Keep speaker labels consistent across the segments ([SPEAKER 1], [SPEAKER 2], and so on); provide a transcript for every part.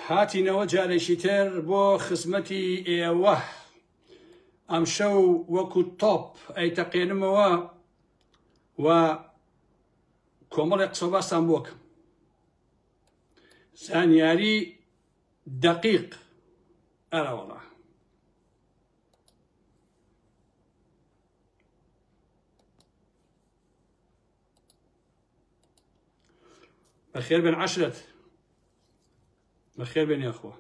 [SPEAKER 1] هاتینەوە جارێکی تر بۆ خزمەتی ئێوە ئەم شەو وەکو تۆپ ئەیتەقێنمەوە و کۆمەڵی قسە و باسان بۆ بکەم. زانیاری دەقیق ئەرەوەڵا بەخێر بێن عەشرەت، بەخێر بێن یاخوا.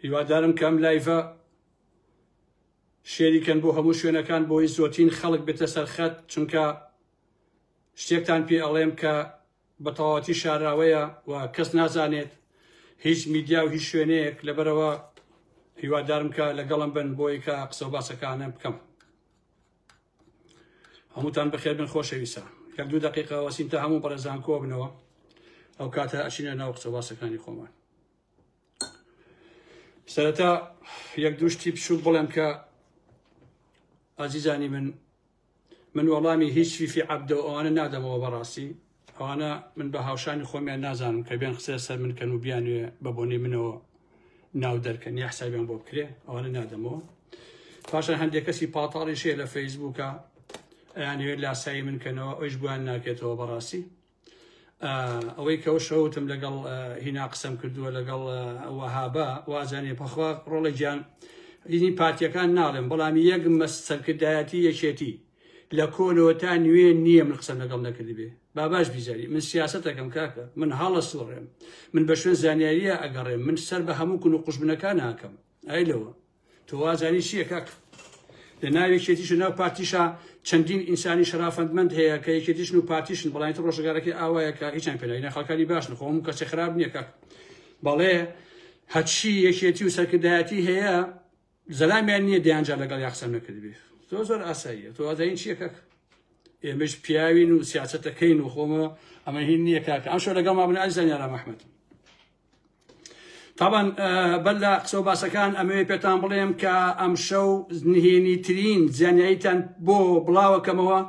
[SPEAKER 1] هیوادارم کەم لایڤە شێریکەن بۆ هەموو شوێنەکان بۆی زۆرترین خەڵک بێتە سەرخەت، چونکە شتێکتان پێ ئەڵێم کە بە تەواوەتی شاراوەیە و کەس نازانێت، هیچ میدیا و هیچ شوێنەیەک. لەبەرەوە هیوادارم کە لەگەڵم بن بۆی کە قسە و باسەکانم بکەم. هەمووتان بەخێر بن خۆشەویستە. یەک دوو دەقیقە وەسیم تا هەموو بەڕێزان کۆ بنەوە، ئەو کاتە ئەچینە ناو قسە و باسەکانی خۆمان. سەرەتا یەک دوو شتی بچووک بڵێم کە ئازیزانی من وەڵامی هیچ فیفی عەبدە و ئەوانە نادەمەوە بەڕاستی. ئەوانە من بە هاوشانی خۆمیان نازانم کە بێن قسە سەر من کەن و بیانوێ بە بۆنی منەوە ناو دەرکەن یا حسابیان بۆ بکرێ، ئەوانە نادەمەوە. پاشان هەندێک کەسی پاڵتاڵی شێ لە فەیسبووکە ئەیانوێت لاسایی من کەنەوە، ئەویش بویان ناکێتەوە بەڕاستی. ئەوەی کەەوە شەوتم لەگەڵ هینا قسەم کردووە لەگەڵ وەهابە وازانێ پەخوا ڕۆڵە گیان هینی پارتیەکان ناڵێم، بەڵام یەک سەرکردایەتی یەکێتی لە کۆنەوە تا نوێ نییە من قسەم لەگەڵ نەکردی بێ. با باش بیزاری من سیاسەتەکەم کاکە، من هەڵە سوڕێم، من بە شوێن زانیاریە ئەگەڕێم، من سەر بە هەموو کون و قوشبنەکان ناکەم. ئایلەوە تۆ وازانی چییە کاکە؟ لە ناوێکێتیش و ناو پارتیشە چەندین ئینسانی شەرافەتمەند هەیە کە یەکێتیشن و پارتیشن، بەڵام ڕۆژگارەکەی ئاوایە کە هیچیان پێ ناوی خەڵکانی باشن، خۆ هەموو کەسێک خراپ نییە کاکە. بەڵێ هەچی یەکێتی و سەرکردایەتی هەیە زەلامیان نییە دەیانجا لەگەڵ یا قسەم نەکردی بێ. تۆ زۆر ئاساییە، تۆ وازین چییە کاکە؟ ئێمەش پیاوین و سیاسەتەکەین و خۆمە ئەمە هین نییە کاکە. ئەم شەو لەگەڵ مابن ئازیزانی ئارام ئەحمەد. طبعا بەر لە قسە و باسەکان ئەمەوێ پێتان بڵێم کە ئەم شەو نهێنی ترین زانیاریتان بۆ بڵاوەکەمەوە،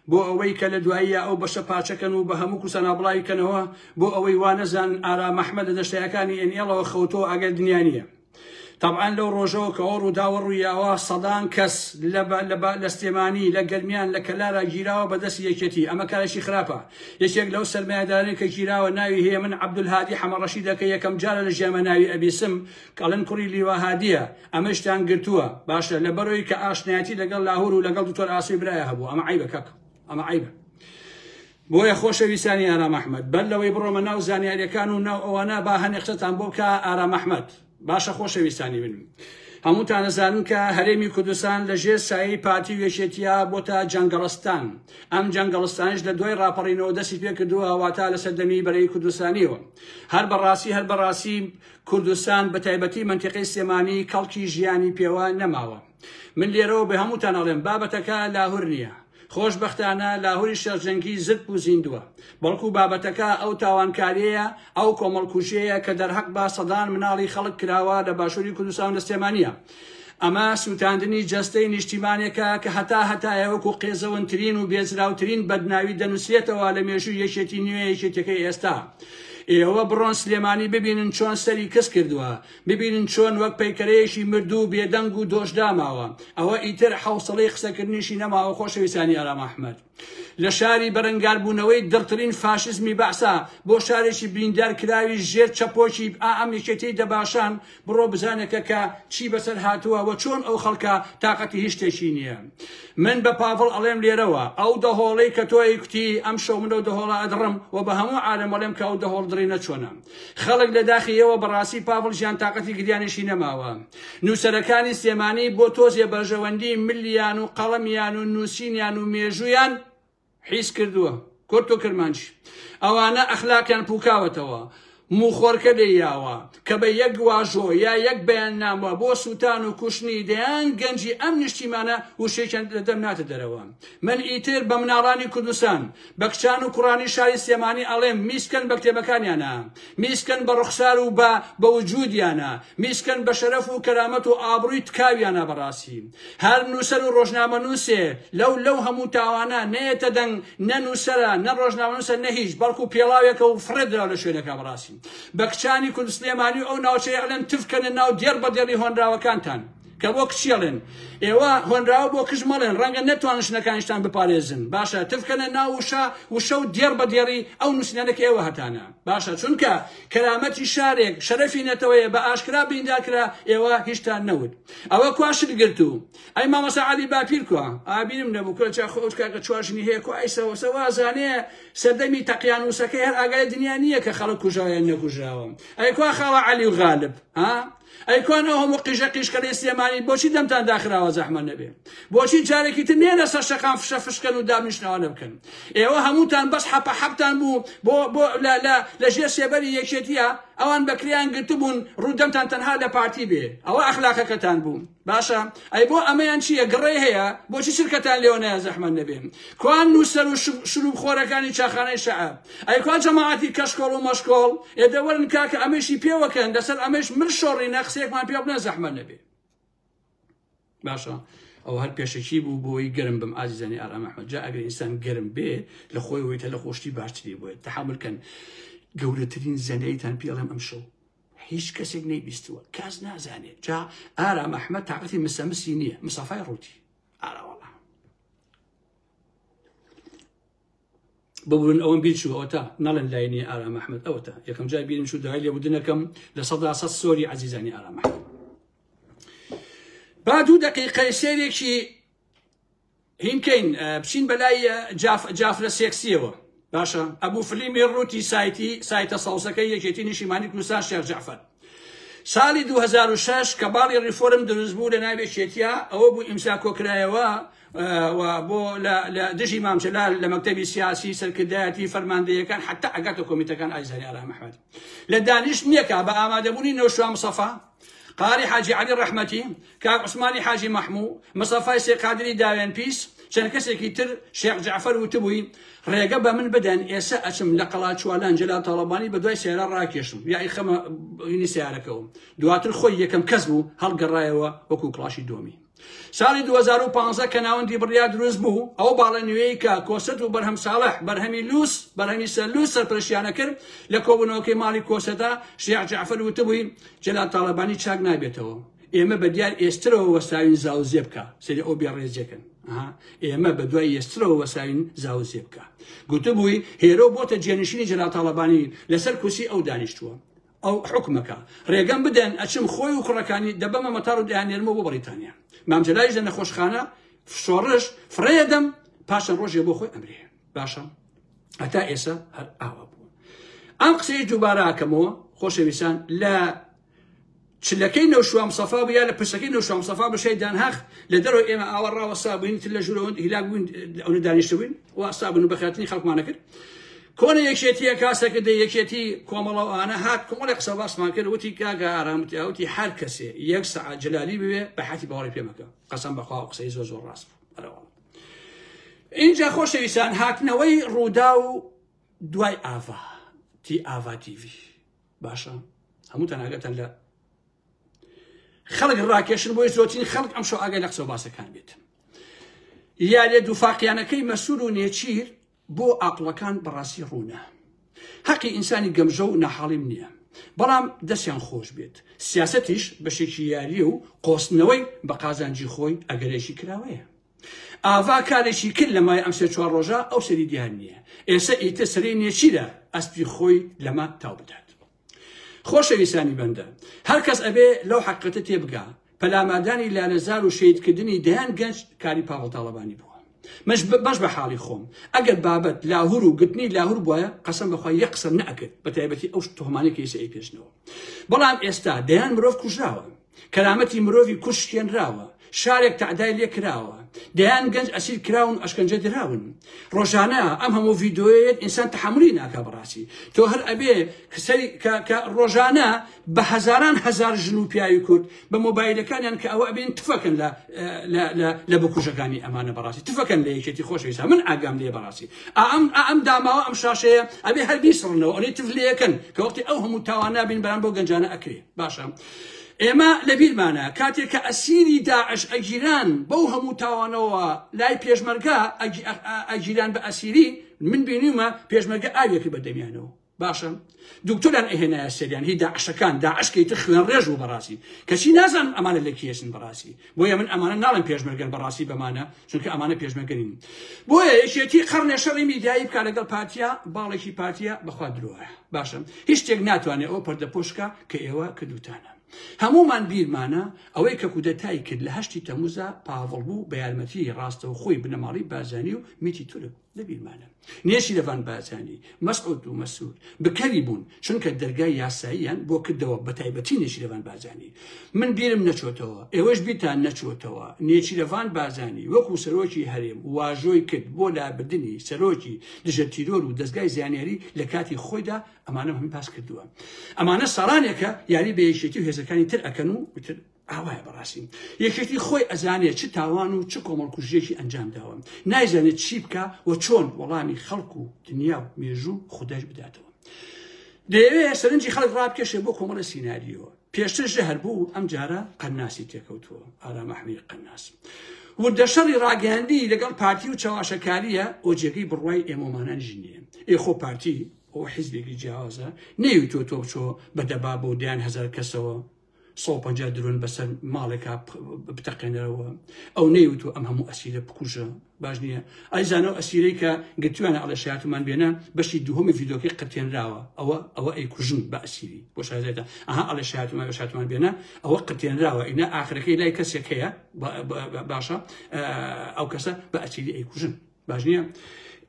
[SPEAKER 1] بۆ ئەوەی کە لە دواییە ئەو بەشە پاچەکەن و بە هەموو کوسەنا بڵاویکەنەوە، بۆ ئەوەی وانەزان ئارام ئەحمەد لە دەشتەکانی ئێنێڵەوە خەوتۆ ئەگەر دنیا نییە. طبعا لەو ڕۆژەوە کە ئەو ڕووداوە ڕوویاوە سەدان کەس لە سلێمانی لە گەرمیان لە کەلارە گیراوە بەدەستی یەکێتی. ئەمە کارێکی خراپە. یەکێک لەو سەرمایەدارانی کە گیراوە ناوی هەیە من عەبدولهادی حەمەڕەشیدە کە یەکەم جارە لە ژیانمە ناوی ئەبیسم کەڵەن کوڕی لیواهادیە، ئەمە شتیان گرتووە. باشە لەبەرەوەی کە ئاشنایەتی لەگەڵ لاهور و لەگەڵ دکتۆر ئاسوی برایە هەبوو. ئەمە عیبە کاکە، ئەمە عیبە. بۆیە خۆشەویستانی ئارام ئەحمەد، بەر لەوەی بڕۆمە ناو زانیاریەکان و ناو ئەوانە با هەنێ قسەتان بۆ بکە ئارام ئەحمەد. باشە خۆشەویستانی من، هەمووتان دەزانن کە هەرێمی کوردستان لەژێر سایەی پارتی وێشێتیە بۆتە جەنگەڵستان. ئەم جەنگەڵستانش لە دوای ڕاپەڕینەوە دەستی پێ کردووە هەواتە لە سەردەمی بەرەی کوردستانیەوە. هەر بەڕاستی کوردستان بە تایبەتی مەنتیقەی سلێمانی کەڵکی ژیانی پێوە نەماوە. من لێرەوە بە هەمووتان ئەڵێم بابەتەکە لاهور نییە. خۆشبەختانە لاهوری شێرجەنگی زت و زیندووە، بەڵکو بابەتەکە ئەو تاوانکاریەیە، ئەو کۆمەڵکوژەیە کە دەرهەق با سەدان مناڵی خەڵک کراوە لە باشووری کوردستان و سلێمانیە. ئەمە سووتاندنی جەستەی نیشتیمانێکە کە هەتایە وەکو قێزەوەنترین و بێزراوترین بەدناوی دەنووسێتەوە لە مێژووی یەکێتی نوێ یەکێتەکەی ئێستا. ئێوە بڕۆن سلێمانی ببینن چۆن سەری کەس کردووە، ببینن چۆن وەک پەیکەرەیەکی مردوو بێدەنگ و دۆشداماوە. ئەوە ئیتر حوسڵەی قسەکردنیشی نەماوە. خۆشەویستانی ئارام ئەحمەد، لە شاری بەرەنگاربوونەوەی دڵترین فاشزمی بەعسا بۆ شارێکی بریندار کراوی ژێر چەپۆکی ئەم یەکێتی دەباشان بڕۆ بزانێکە کە چی بەسەر هاتووە و چۆن ئەو خەڵکە تااقەتی هیچ شتێکی نییە. من بە پاڤڵ ئەڵێم لێرەوە ئەو دەهۆڵەی کە تۆی کوتی ئەم شەو منەوە دەهۆڵە ئەدڕم و بە هەموو عالەم ئەڵێم کە ئەو دەهۆڵ درێنە چۆنە. خەڵک لە داخیەوە بەڕاستی پاڤڵ ژیان تااقەتی گریانێکی نەماوە. نووسەرەکانی سلێمانی بۆ تۆزیە بەرژەوەندی ملیان و قەڵەمیان و نووسینیان و مێژوویان حیس کردووە. کورت و کرمانچی ئەوانە ئەخلاقیان پوکاوەتەوە. موخۆرکە لێیاوە کە بە یەک واژۆ یا یەک بەیان ناموە بۆ سووتان و کوشتنی دەیان گەنجی ئەم نیشتیمانە وشەیەکیان لەدەم ناتە دەرەوە. من ئیتر بە مناڵانی کوردستان بە کچان و کوڕانی شاری سلێمانی ئەڵێم میسکەن بە کتێبەکانیانە، میسکەن بە ڕوخسار و بە وجودیانە، میسکەن بە شەرەف و کەرامەت و ئابڕووی تکاویانە. بەڕاستی هەر نووسەر و ڕۆژنامە نووسێ لەو هەموو تاوانە نەیەتە دەنگ نە نووسەرە نە ڕۆژنامە نووسە نە هیچ بەڵکو پێڵاوێکە و فڕێدرا لە شوێنەکە. بەڕاستی بە کچانی کورد سلێمانی و ئەو ناوچەیە ئەڵێن تفکەنە ناو دێر بە دێڕی هۆنراوەکانتان کە بۆ کچێڵێن ئێوە هۆنراوە بۆ کژ مەڵێن ڕەنگە نەتوانن شنەکانیشتان بپارێزن. باشە تفکەنە ناو وشە و دێر بە دێڕی ئەو نووسینانەکە ئێوە هەتانە. باشە چونکە کەرامەتی شارێک شەرەفی نەتەوەیە بە ئاشکرا بریندارکرا ئێوە هیچتان نەوت. ئەوە کواشت گرتو ئەی مامەسا عەلی باپیر کووە ئابینم نەبوو کە خۆت کاکە چوارژنی هەیە کو ئەیسەوە سەوازانەیە سەردەمی تەقیانوسەکەی هەر ئاگای دنیا نییە کە خەڵک کوژاویان نەکوژاوە. ئەی کوا خاوە عەلی و غالب ئەیکۆن ئەو هەموو قیژە قیشکەی سلێمانی بۆچی دەمتان داخراوە زەحمەت نەبێ؟ بۆچی جارێکی تر نێنە سەر شەقام فشە فشکەن و دابنیشتنەوە بکەن؟ ئێوە هەمووتان بەس حەپە حەبتان بوو بۆ لە ژێر سێبەری یەکێتیە ئەوان بەکریان گرتبوون ڕوودەمتان تەنها لە پارتی بێ. ئەوە ئەخلاقەکەتان بوو. باشە ئەی بۆ ئەمەیان چییە گڕێ هەیە بۆچی چرکەتان لێوە نایە زەحمەت نەبێ؟ کوان نووسەر و شروب خۆرەکانی چاخانەی شەعب ئەی کوا جەماعەتی کەشکۆڵ و مەشکۆڵ ئێدەوەرن کاکە ئەمەشی پێوەکەن لەسەر ئەمەش من شۆڕینە قسەیەکمان پێ بنە زەحمەت نەبێ. باشە ئەو هەر پێشەکی بوو بۆی گەرم بم ئازیزانی ئارام ئەحمەد. جا ئەگەر ئینسان گەرم بێ لە خۆی وێتە لە خۆشتی باشتری بۆیە تەحملکەن. گەورەترین زەنەیتان پێڵێم ئەمشەو هیچ کەسێک نەیبیستووە کاس نازانێت. جا ئارام ئەحمەد تاقەتی مسەمسی نییە مسافای ڕووتی ئاراوەڵا ببوون ئەوم بیر چوو ئەوە نەڵێن لای نییە ئارام ئەحمەد ئەوەتە یەکەم جای بیرم چوو دوای لێبوردنەکەم لە 100% سۆری عەزیزانی ئارام ئەحمەد. با 2 دقیقەی سێرێکی هینکەین بچین بەلای جافرە سێکسیەوە. باشە ئەبوو فلیمی ڕووتی سایتە ساوسەکەی یەکێتی نیشتیمانی کوردستان شێخ جەعفەر ساڵی 2006 کە باڵی ریفۆرم دروست بوو لە ناوێ شێتیا ئەوە بوو ئیمسا کۆکرایەوە بۆ لە دژی مام جەلال لە مەکتەبی سیاسی سەرکردایەتی فەرماندەیەکان حتا ئەگاتە کۆمیتەکان ئازیزانی ئارام ئەحمەد لە دانیشت نییەکە بە ئامادەبوونی نەوشوا مصەفا قاری حاجی علی ڕەحمەتی کاک عوسمانی حاجی مەحموو مصەفای سێقادری داوێن پیس چەند کەسێکی تر شێخ جەعفەر وتبووی ڕێگە بە من بدەن ئێستا ئەچم لە قەڵات چوالان جەلال تاڵەبانی بە دوای سێرە ڕاکێشم یائی خەمە هینی سیارەکەوم دواتر خۆی یەکەم کەس بوو هەڵگەڕایەوە وەکو کڵاشی دۆمی ساڵی 2015 کە ناوەندی بڕیا دروست بوو ئەو باڵە نوێی کە کۆسەت و بەرهەم ساڵح بەرهەمی سەلووس سەرپەرشتیانە کرد لە کۆبوونەوەکەی ماڵی کۆسەتا شێخ جەعفەر وتبووی جەلال تاڵەبانی چاک نابێتەوە ئێمە بە دیار ئێسترەوە وەساوین زاوزێ بکە سەری ئەو بێڕێزیەکەن ئێمە بە دوای ئێسترەوە وەساوین زاوزێ بکە گوتبووی هێرۆ بۆتە جێنشینی جەلال تاڵەبانی لەسەر کورسی ئەو دانیشتووە ئەو حکومەکە ڕێگەم بدەن ئەچم خۆی و کوڕەکانی دەبەمە مەتار و دایانێرمەوە بۆ بەریتانیا مام جەلایش لە نەخۆشخانە شۆڕش فرەیەدەم پاشان ڕۆژێ بۆ خۆی ئەمرێ باشە هەتا ئێستا هەر ئاوا بوو ئەم قسەی دووبارە ئاکەمەوە خۆشەویستان لە چلەکەی نەوشوا مصەفا بوو یا لە پرسەکەی نەوشوا مصەفا بەشەی دانهاخ لە دەرەوە ئێمە ئاوەڕاوە سابووین تر لە ژوورەوە هیلاک بووین ئەوە دانیشتبووین و ئاسابوون و بەخاتنی خەڵکمانە کرد کۆنە یەکێتیە کاسەکە دە یەکێتی کۆمەڵەوانە هات کۆمەڵی قسە باسمان کرد وتی کاگە ئارامەتی ئەوتی هەر کەسێ یەک سەعات جەلالی بوێ بە حەتی باوەڕی پێمەکە قەسەم بەخوا و قسەی زۆر ڕاست بوو اینجا خۆشەویستان هاتنەوەی ڕوودا و دوای ئاوا ئاوا تیڤی باشە هەمووتان ئاگاتان لە خەڵک ڕاکێشن بۆی زۆرترین خەڵک ئەم شەو ئاگای لە قسە و باسەکان بێت یا لێ دووفاقیانەکەی مەسوول و نێچیر بۆ ئاقڵەکان بەڕاستی ڕوونە حەقی ئینسانی گەمژە و ناحاڵیم نییە بەڵام دەستیان خۆش بێت سیاسەتیش بەشێکی یاریە و قۆستنەوەی بە قازانجی خۆی ئەگەرێکی کراوەیە ئاوا کارێکی کرد لە مای ئەم سێ چوار ڕۆژە ئەو سەری دیار نییە ئێستا ئیتە سەرەی نێچیرە ئەسپی خۆی لەمە تاو بدات خۆشەویستانی بەندە هەر کەس ئەبێ لەو حەقیقەتە تێبگا پەلامادانی لالەزار و شەیدکردنی دەیان گەنج کاری پاوەڵ تاڵەبانی بووە باش بە حاڵی خۆم ئەگەر بابەت لاهور و گرتنی لاهور بووە قەسەم بەخوا یەک قسە نەئەکرد بە تایبەتی ئەو تۆهمانەی کە ئێستا پێشنەوە بەڵام ئێستا دەیان مرۆڤ کوژراوە کەرامەتی مرۆڤی کوشتێنراوە شارێک تعدای لێ کراوە دەیان گەنج ئەسیر کراون ئەشکەنجە دراون ڕۆژانە ئەم هەموو ڤیدۆیەت ئینسان تەحملی ناکا بەڕاستی تۆ هەر ئەبێ کە ڕۆژانە بە هەزاران هەزار ژن و پیاوی کورد بە مۆبایلەکانیان کە ئەوە ئەبێن تفەکەن لە بکوژەکانی ئەمانە بەڕاستی تفەکەن لە یەکێتی خۆشەویستە من ئاگام لێ بەڕاستی ئەم داماوە ئەم شاشەیە ئەبێ هەر بیسڕنەوە ئەڵێ تف لەکەن کە وەختی ئەو هەموو تاوان نابین بەران بۆ گەنجانە ئەکرێ باشە ئێمە لەبیرمانە کاتێک کە ئەسیری داعش ئەگیران بەو هەموو تاوانەوە لای پێشمەرگە ئەگیران بە ئەسیری من بینیمە پێشمەرگە ئاوێکی بەدەمیانەوە باشە دوکتۆران ئەهێنایە سەریان هی داعشەکان داعشکەیتر خوێن ڕێژ و بەڕاستی کەچی نازان ئەمانە لە کێسن بەڕاستی بۆیە من ئەمانە ناڵم پێشمەرگەن بەڕاستی بەمانە چونکە ئەمانە پێشمەرگەنین بۆیە یەکێتی قەرنێ شەڕی میدیایی بکات لەگەڵ پارتیا باڵێکی پارتیا بەخوا درۆیە باشە هیچ شتێک ناتوانێت ئەوە پەردەپۆشکە کە ئێوە کردوتانە هەمومان بیرمانە ئەوەی کە کودەتای کرد لە 8 تەمووزە پاڤڵ بوو بە یارمەتی ڕاستەوە خۆی بنەماڵی بازانی و میتی تورک لەبیرمانە نێشی لەڤان بازانی مەسعود و مەسعود بکەری بوون چونکە دەرگای یاساییان بۆ کردەوە بە تایبەتی نێشی لەڤان بازانی من بیرم نەچۆتەوە ئێوەش بیتان نەچۆتەوە نێچی لەڤان بازانی وەکو سەرۆکی هەرێم واژۆی کرد بۆ لابردنی سەرۆکی دژە تیرۆر و دەستگای زانیاری لە کاتی خۆیدا ئەمانە هەمی پاس کردووە ئەمانە ساڵانێکە یاری بە یەکێتی و هێزەکانی تر ئەکەن و وتر ئاوایە بەڕاستی یەکێتی خۆی ئەزانێت چ تاوان و چ کۆمەڵکوژێکی ئەنجام داوە نایزانێت چی بکە و چۆن وەڵامی خەڵک و دنیا و مێژوو خودداش بداتەوە دەیەوێت سەرنجی خەڵک ڕابکێشێ بۆ کۆمەڵە سیناریۆ پێشتر ژەهر بوو ئەم جارە قەناسی تێکەوتووە ئارام ئەحمەدی قەناس وردەشەڕی ڕاگەاندی لەگەڵ پارتی و چاواشەکاریە ئۆجێگەی بڕوای ئێمەمانان ژینیە ئێخۆ پارتی ئەو حیزبێکی جیاوازە نەیوتۆ تۆ بچۆ بە دەبا بۆ دیان هەزار کەسەوە 150 درۆن بەسەر ماڵێکا بتەقێنەرەوە ئەو نەیوتۆ ئەم هەموو ئەسیرە بکوژە باش نییە ئایزانەوە ئەسیرەی کە گرتوانە ئەڵەشایەتمان بێنە بەشی دووهەمی ڤیدۆکەی قرتێنراوە ئەوە ئەیکوژن بە ئەسیری بۆ شایەتە ئەها ئەڵەشایەتمان بەشاتمان بێنە ئەوە قرتێنراوە ئینە ئاخرەکەی لای کەسێک هەیە باشە ئەو کەسە بە ئەسیری ئەیکوژن باش نییە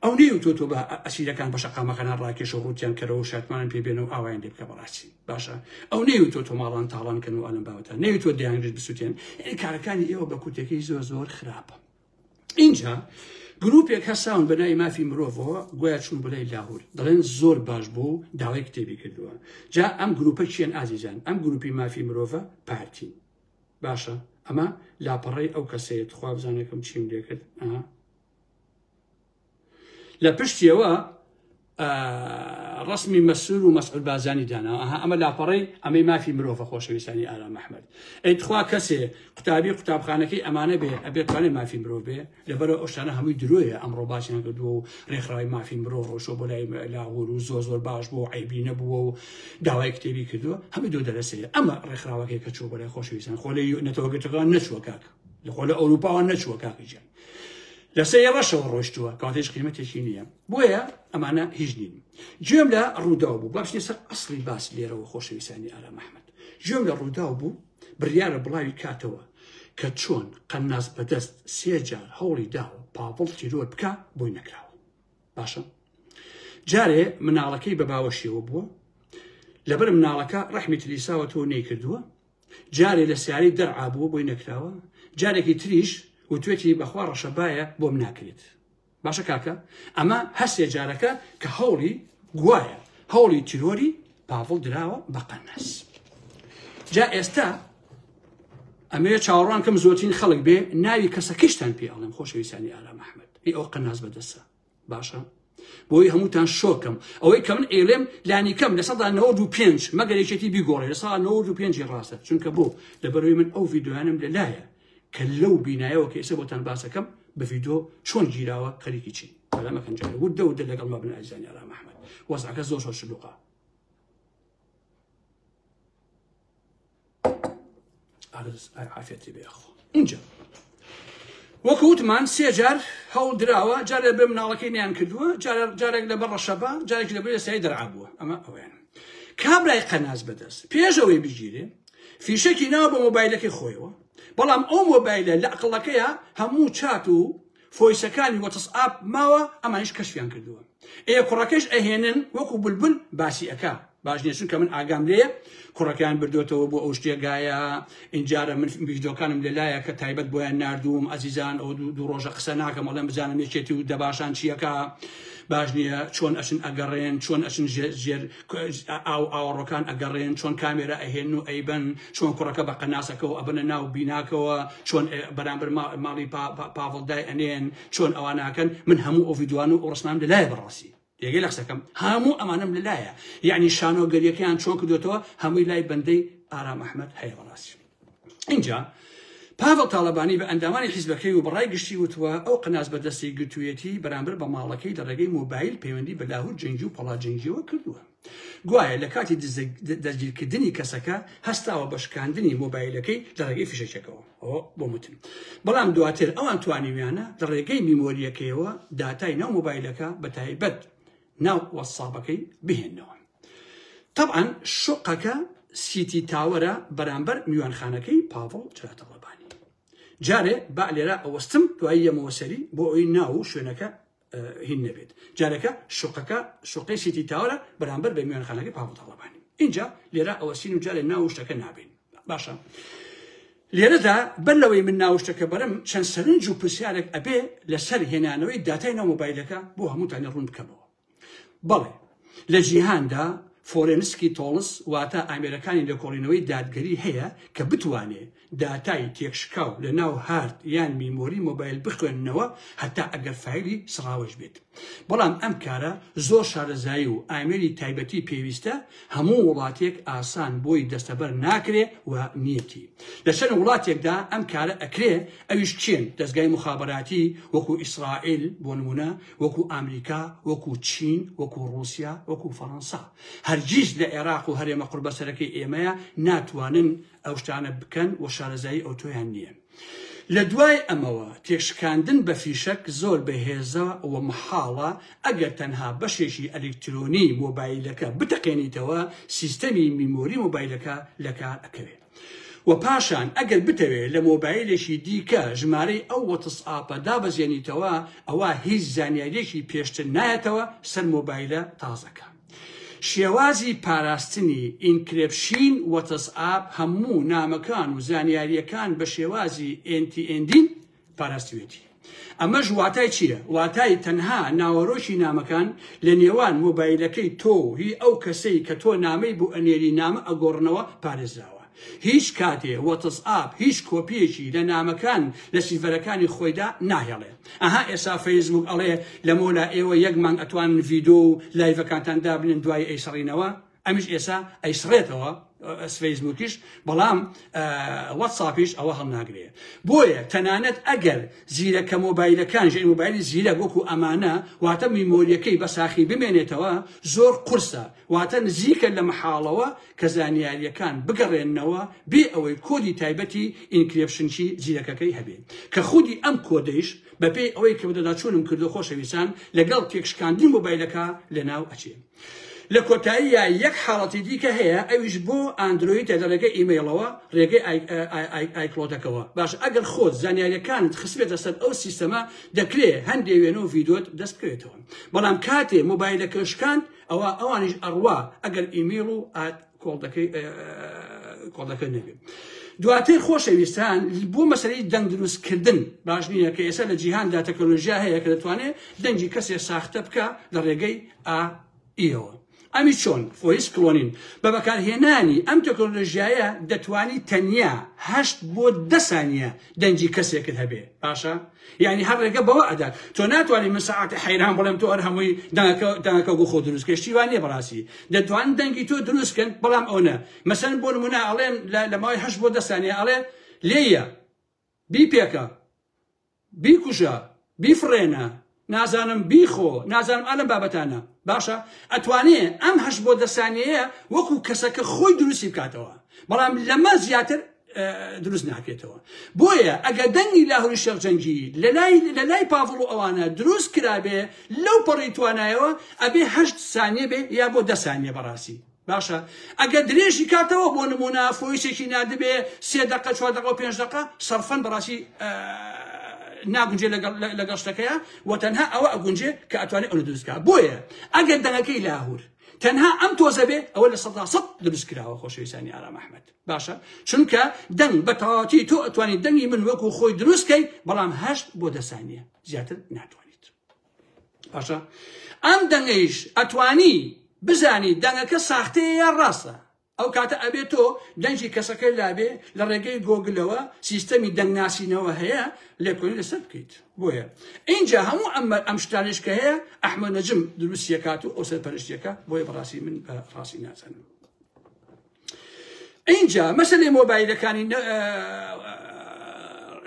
[SPEAKER 1] ئەو نەیوتۆ تۆ بە ئەسیرەکان بە شەقامەکانان ڕاکێشە ڕوتیان کەرەوە شاتمانان پێبێنە و ئاوایان لێ بکە بەڕاستی باشە ئەو نەیوتۆ تۆ ماڵان تاڵانکەن و ئەلم باوەتە نەیوتۆ دەیانگرێت بسووتێن کارەکانی ئێوە بە کوتەکەی زۆر خراپە اینجا گروپێک هەساون بە ناوی مافی مرۆڤەوە گویا چوون بەلای لاهور دەڵێن زۆر باش بوو داوای کتێبی کردووە جا ئەم گروپە چیان ئازیزان ئەم گروپی مافی مرۆڤە پارتی باشە ئەمە لاپەڕەی ئەو کەسەیەت خوا بزانێکم چیم لێ کرد لە پشتیەوە ڕسمی مەسعود و مەسعود بازانی داناوە ئەمە لاپەڕەی ئەمەی مافی مرۆڤە خۆشەویستانی ئارام ئەحمەد ئەیتخوا کەسێ قوتابی قوتابخانەکەی ئەمانە بێ ئەبێتوانێت مافی مرۆڤ بێ لەبەرەوە ئەو شتانە هەمووی درۆیە ئەمڕۆ باسییان کردووە و ڕێکخراوی مافی مرۆڤ ڕۆژۆ بۆ لای لاهور و زۆر باش بوو عیبی نەبووە و داوای کتێبی کردووە هەمووی دۆ دەرەسەیە ئەمە ڕێکخراوەکەی کە چوو بۆ لای خۆشەویستان خۆ لە نەتەوەگەتەکان نەچووە کاک لەخۆ لە ئەوروپاوان نەچووە کاکی جان لەسەر ڕەشەوە ڕۆشتووە کاتێش قیمەتێکی نییە بۆیە ئەمانە هیچ نین گوێم لە ڕووداو بوو باشنی سەر ئەسڵی باس لێرەوە خۆشەویستانی ئارام ئەحمەد گوێم لە ڕووداو بوو بڕیارە بڵاوی کاتەوە کە چۆن قەناس بەدەست 3 جار هەوڵی داوە پاڤڵ تیرۆر بکە بۆی نەکراوە باشە جارێ مناڵەکەی بە باوەشیەوە بووە لەبەر مناڵەکە ڕەحمی تلیساوە تۆ نەیکردووە جارێ لە سیاری دەرعابووە بۆی نەکراوە جارێکی تریش و توێتی بەخوا ڕەشەبایە بۆم ناکرێت باشە کاکە ئەمە هەستێ جارەکە کە هەوڵی گوایە هەوڵی تیرۆری پاڤڵ دراوە بە قەناس جا ئێستا ئەمەیە چاوەڕوان کەم زۆرترین خەڵک بێ ناوی کەسەکەشتان پێ ئەڵێم خۆشەویستانی ئارام ئەحمەد ئەوە قەناس بەدەستە باشە بۆی هەمووتان شۆکەم ئەوەی کە من ئێڵێم لانی کەم لە 95 مەگەر یەکێتی بیگۆڕێ لە 95 ڕاستە چونکە بۆ لەبەرەوەی من ئەو ڤیدۆیانم لەلایە کە لەو بینایەوە کە ئێستا بۆتان باسەکەم بە ڤیدۆ چۆن گیراوە خەریکی چی بەلامەکەنجارە وردە لەگەڵ مابن ئازیزانی ئارام ئەحمەد وەزعەکە زۆر شلوقە عافێتی بێخۆ اینجا وەکو وتمان 3 جار هەوڵ دراوە جارێ بێ مناڵەکەی نیان کردووە جارێک لەبەر ڕەشەبا جارێک لەبەر سای دەرعابووە ئەمە ئەویان کابرای قەناس بەدەست پێشەوەی بگیرێ فیشەکی ناوە بە مۆبایلەکەی خۆیەوە بەڵام ئەو مۆبایلە لە عقڵەکەیە هەموو چات و فۆیسەکانی وەتسئاپ ماوە ئەمانیش کەشفیان کردووە ئێ کوڕەکەش ئەهێنن وەکو بولبول باسی ئەکا باش نییە چونکە من ئاگام لێیە کوڕەکان بردوێتەوە بۆ ئەو شتێگایە ئینجارە من ڤیدیۆکانم لەلایە کە تایبەت بۆیان نردووم ئەزیزان ئەو دوو ڕۆژە قسە ناکەم ئەڵێم بزانم یەکێتی و دەباشان چیەکە باش نییە چۆن ئەچن ئەگەڕێن چۆن ئەچن ژێر ئاوەڕۆکان ئەگەڕێن چۆن کامێرە ئەهێن و ئەیبن چۆن کوڕەکە بە قەناسەکەەوە ئەبنە ناو بیناکەوە چۆن بەرامبەر ماڵی پاڤڵدای ئەنێن چۆن ئەواناکەن من هەموو ئەو ڤیدیۆوان و ڕسنام لەلایە بەڕاستی یەگەی لە قسەکەم هەموو ئەمانم لەلایە یعنی شانۆگەریەکەیان چۆن کردوێتەوە هەمووی لای بەندەی ئارام ئەحمەد هەیە بەڕاستی اینجا پاڤڵ تاڵەبانی بە ئەندامانی حیزبەکەی و بەڕای گشتی وتووە ئەو قەناس بەدەستی گرتوویەتی بەرامبەر بە ماڵەکەی لە ڕێگەی مۆبایل پەیوەندی بە لاهور جەنگی و پەڵا جەنگیەوە کردووە گوایە لە کاتی دەستگیرکردنی کەسەکە هەستاوە بە شکاندنی مۆبایلەکەی لە ڕێگەی فیشەکەەوە ئەوە بۆ متن بەڵام دواتر ئەوان توانیویانە لە ڕێگەی میمۆریەکەیەوە داتای ناو مۆبایلەکە بە تایبەت ناو وەسابەکەی بهێنەوە طبعا شوقەکە سیتی تاوەرە بەرامبەر میوانخانەکەی پاڤڵ تاڵەبانی جارێ با لێرە ئەوەستم دوایی یەمەوە سەری بۆ ئەوی ناو شوێنەکە هین نەبێت جارێکە شوقەی سیتی تاوەرە بەرامبەر بە میوانخانەکەی پاڤڵ تاڵەبانی اینجا لێرە ئەوەسین و جارێ ناو شتەکە نابین باشە لێرەدا بەر لەوەی من ناو شتەکە بەرم چەند سەرنج و پرسیارێک ئەبێ لەسەر هێنانەوەی داتای ناو مۆبایلەکە بۆ هەمووتانی ڕوون بکەمەوە بەڵێ لە جیهاندا فۆرێنسکی تۆڵس واتە ئامێرەکانی لێکۆڵینەوەی دادگەری هەیە کە بتوانێ داتای تێکشکاو لە ناو هارد یان میمۆری مۆبایل بخوێننەوە هەتا ئەگەر فایلی سراوەش بێت بەڵام ئەم کارە زۆر شارەزایی و ئامێری تایبەتی پێویستە هەموو وڵاتێک ئاسان بۆی دەستەبەر ناکرێ و نیەتی لەسەر وڵاتێکدا ئەم کارە ئەکرێ ئەویش چێن دەستگای مخابراتی وەکو ئیسرائیل بۆ نمونە وەکو ئامریکا وەکو چین وەکو ڕووسیا وەکو فەڕەنسا هەرگیز لە عێراق و هەرێمە قوربەسەرەکەی ئێمەیە ناتوانن ئەو شتانە بکەن و شارەزایی ئەو تۆیان نییە لە دوای ئەمەوە تێکشکاندن بە فیشەک زۆر بەهێزە و محاڵە ئەگەر تەنها بەشێکی ئەلکترۆنی مۆبایلەکە بتەقێنیتەوە سیستەمی میمۆری مۆبایلەکە لە کار ئەکەوێت و پاشان ئەگەر بتەوێت لە مۆبایلێکی دیکە ژمارەی ئەو وەتسئاپە دابەزێنیتەوە ئەوە هیچ زانیاریەکی پێشتر نایەتەوە سەر مۆبایلە تازەکە شێوازی پاراستنی ئینکرێپشین وەتسئاپ هەموو نامەکان و زانیاریەکان بە شێوازی ئێنتیئێندین پاراستوێتی ئەمەش واتای چییە؟ واتای تەنها ناوەڕۆکی نامەکان لە نێوان مۆبایلەکەی تۆ هی ئەو کەسەی کە تۆ نامەی بۆ ئەنێری نامە ئەگۆڕنەوە پارێزراوە هیچ کاتێ وەتسئاپ هیچ کۆپیەکی لە نامەکان لە سیڤەرەکانی خۆیدا ناهێڵێ ئەها ئێستا فەیسبوک ئەڵێ لە مۆلا ئێوە یەک مانگ ئەتوانن ڤیدیۆ و لایڤەکانتان دابنن دوای ئەیسڕینەوە ئەمیش ئێستا ئەیسڕێتەوە فەیسبوکیش بەڵام وەتساپیش ئەوە هەڵناگرێ بۆیە تەنانەت ئەگەر زیرەکە مۆبایلەکان ژێر مۆبایلی زیرە وەکو ئەمانە واتە میمۆریەکەی بەساخی بمێنێتەوە زۆر قورسە واتە نزیکە لە مەحاڵەوە کە زانیاریەکان بگەڕێنەوە بێ ئەوەی کۆدی تایبەتی ئینکرێپشنی زیرەکەکەی هەبێت کە خودی ئەم کۆدەیش بەپێی ئەوەی کە بەدەداچوونم کردو خۆشەویستان لەگەڵ تێکشکاندنی مۆبایلەکە لەناو ئەچێت لە کۆتاییە یەک حاڵەتی دیکە هەیە ئەویش بۆ ئاندرۆید ڕێگەی ئیمەیلەوە ڕێگەی ئایکلۆدەکەوە باش ئەگەر خۆت زانیاریەکانت خسبێتە سەر ئەو سیستەمە دەکرێت هەندێک وێنە و ڤیدۆت دەست بکرێتەوە بەڵام کاتێ مۆبایلەکە شکاند ئەوانیش ئەڕوا ئەگەر ئیمەیل و کۆڵدەکە نەبێت دواتر خۆشەویستان بۆ مەسەلەی دەنگ دروستکردن باش نییە کە ئێستا لە جیهاندا تەکنۆلۆژیا هەیە کە دەتوانێت دەنگی کەسێک ساختە بکە لە ڕێگەی ئیەوە ئەمی چۆن فۆیس کلۆنین بە بەکارهێنانی ئەم تەکنۆلۆژیایە دەتوانی تەنیا 8 بۆ 10 سانیە دەنگی کەسێکت هەبێ باشە یعنی هەر ڕێگە بەوە ئەدات تۆ ناتوانانی من سەعاتە حەیران بڵێم تۆ هەر هەمووی دەنگەکە بۆ خۆ دروستکە شتیوان نییە بەڕاستی دەتوانن دەنگی تۆ دروستکەن بەڵام ئەو نە مەسەن بۆ نمونە ئەڵێن لە ماوەی 8 بۆ 10 سانیە ئەڵێ لێیە بیپێکە بیکوژە بیفڕێنە نازانم بیخۆ نازانم ئالەم بابەتانە باشە ئەتوانێ ئەم 8 بۆ 10 سانیەیە وەکو کەسەکە خۆی دروستی بکاتەوە بەڵام لەمە زیاتر دروست ناکرێتەوە بۆیە ئەگە دەنگی لاهوری شێخجەنگی لە لای پاڤڵ و ئەوانە دروست کرابێ لەو پەڕی توانایەوە ئەبێ 8 سانیە بێ یا بۆ 10 سانیە بەڕاستی باشە ئەگە درێژی کاتەوە بۆ نمونە فۆیسێکی نادبێ 3 دقە 4 دقە و 5 دقە سەرفەن بەڕاستی ناگونجێ لەگەڵ شتەکەیە و تەنها ئەوە ئەگونجێ کە ئەتوانێت ئەوە دروستکە بۆیە ئەگەر دەنگەکەی لاهور تەنها ئەم تۆزە بێ ئەوە لە 100% دروست کراوە خۆشەویستانی ئارام ئەحمەد باشە چونکە دەنگ بە تەواوەتی تۆ ئەتوانیت دەنگی من وەکو خۆی دروستکەی بەڵام 8 بۆ 10 ثانیە زیاتر ناتوانیت باشە ئەم دەنگەیش ئەتوانی بزانی دەنگەکە ساختەیە یا ڕاستە ئەو کاتە ئەبێت تۆ دەنجی کەسەکەی لابێ لە ڕێگەی گۆگلەوە سیستەمی دەنگناسینەوە هەیە لێکۆنی لەسەر بکەیت بۆیە اینجا هەموو ئەم شتانش کە هەیە ئەحمەد نەجم دروستیەکات و ئەو سەرپەرشتیەکە بۆیە بەڕاستی من ڕاستی نازانم اینجا مەسەلەی مۆبایلەکانی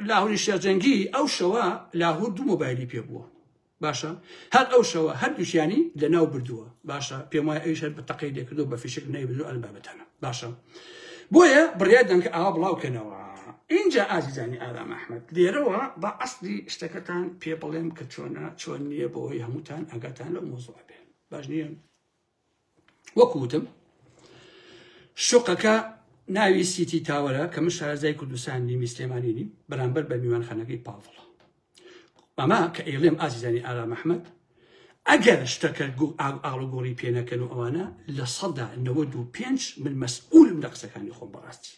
[SPEAKER 1] لاهوری شێرجەنگی ئەو شەوە لاهور 2 مۆبایلی پێ بووە باشە هەر ئەو شەوە هەردووشیانی لەناو بردووە باشە پێم وایە ئەویش هەر بە تەقەی لێکردو بە فیشک نەیبردو ئەم بابەتانە باشە بۆیە بڕیار دەن کە ئاوا بڵاوکەنەوە اینجا ئازیزانی ئارام ئەحمەد لێرەوە بە ئەسڵی شتەکەتان پێ بڵێم کە چۆن نییە بۆەوەی هەمووتان ئەگاتان لەو مۆزوع بێ باش نییە وەکوتم شوقەکە ناوی سیتی تاوەرە کە من شارەزای کوردستان نیمی سلێمانینی بەرامبەر بە میوانخانەکەی پاڤڵە ئەمە کە ئێڵێم ئازیزانی ئارام ئەحمەد ئەگەر شتەکە ئاڵوگۆڕی پێ نەکەن و ئەوانە لە 95 من مەسئولم لە قسەکانی خۆم بەڕاستی